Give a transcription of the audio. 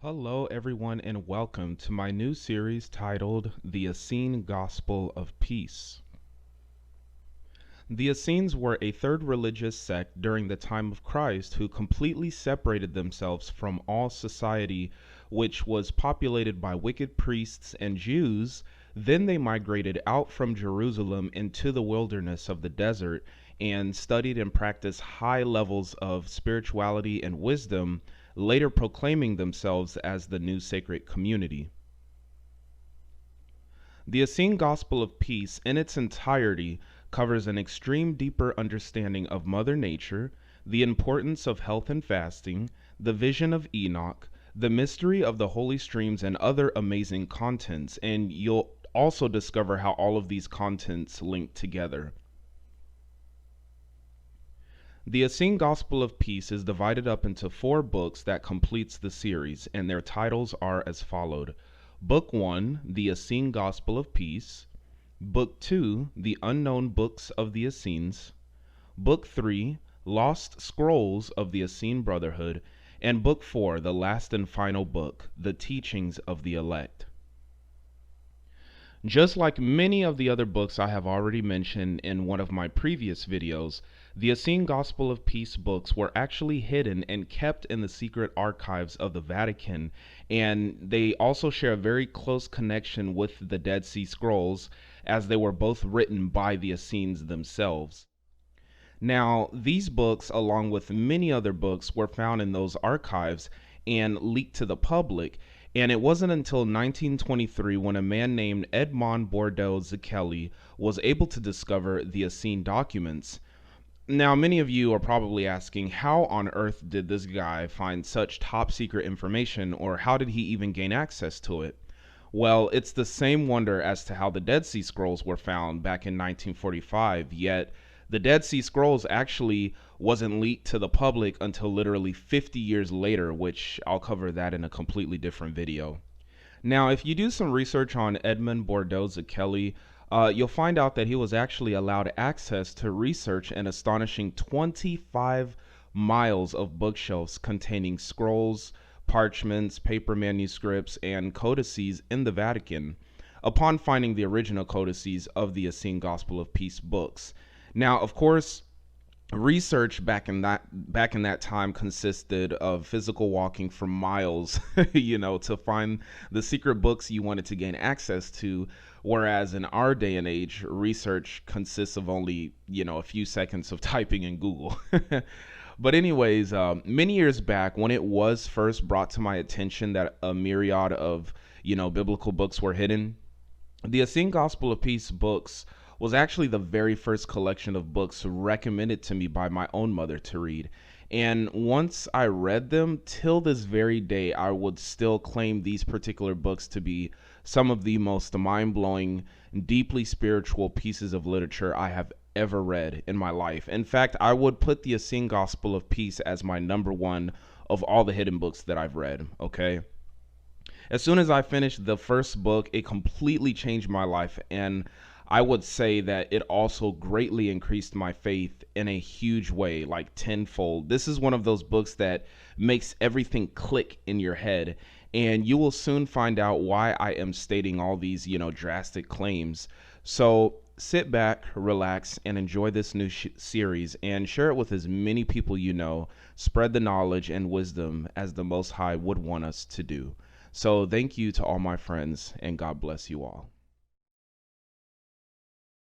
Hello, everyone, and welcome to my new series titled The Essene Gospel of Peace. The Essenes were a third religious sect during the time of Christ who completely separated themselves from all society, which was populated by wicked priests and Jews. Then they migrated out from Jerusalem into the wilderness of the desert and studied and practiced high levels of spirituality and wisdom, later proclaiming themselves as the new sacred community. The Essene Gospel of Peace in its entirety covers an extreme deeper understanding of Mother Nature, the importance of health and fasting, the vision of Enoch, the mystery of the holy streams, and other amazing contents, and you'll also discover how all of these contents link together. The Essene Gospel of Peace is divided up into 4 books that completes the series, and their titles are as followed. Book 1, The Essene Gospel of Peace. Book 2, The Unknown Books of the Essenes. Book 3, Lost Scrolls of the Essene Brotherhood. And Book 4, the last and final book, The Teachings of the Elect. Just like many of the other books I have already mentioned in one of my previous videos, the Essene Gospel of Peace books were actually hidden and kept in the secret archives of the Vatican, and they also share a very close connection with the Dead Sea Scrolls, as they were both written by the Essenes themselves. Now, these books, along with many other books, were found in those archives and leaked to the public. And it wasn't until 1923 when a man named Edmond Bordeaux Zakelli was able to discover the Essene documents. Now, many of you are probably asking, how on earth did this guy find such top secret information, or how did he even gain access to it? Well, it's the same wonder as to how the Dead Sea Scrolls were found back in 1945, yet the Dead Sea Scrolls actually wasn't leaked to the public until literally 50 years later, which I'll cover that in a completely different video. Now, if you do some research on Edmond Bordeaux Zakelli, you'll find out that he was actually allowed access to research an astonishing 25 miles of bookshelves containing scrolls, parchments, paper manuscripts, and codices in the Vatican, upon finding the original codices of the Essene Gospel of Peace books. Now, of course, research back in that time consisted of physical walking for miles, to find the secret books you wanted to gain access to, whereas in our day and age, research consists of only, a few seconds of typing in Google. But anyways, many years back, when it was first brought to my attention that a myriad of, biblical books were hidden, the Essene Gospel of Peace books was actually the very first collection of books recommended to me by my own mother to read. And once I read them, till this very day, I would still claim these particular books to be some of the most mind-blowing, deeply spiritual pieces of literature I have ever read in my life. In fact, I would put the Essene Gospel of Peace as my number one of all the hidden books that I've read, okay? As soon as I finished the first book, it completely changed my life, and I would say that it also greatly increased my faith in a huge way, like tenfold. This is one of those books that makes everything click in your head, and you will soon find out why I am stating all these, drastic claims. So sit back, relax, and enjoy this new series, and share it with as many people you know. Spread the knowledge and wisdom as the Most High would want us to do. So thank you to all my friends, and God bless you all.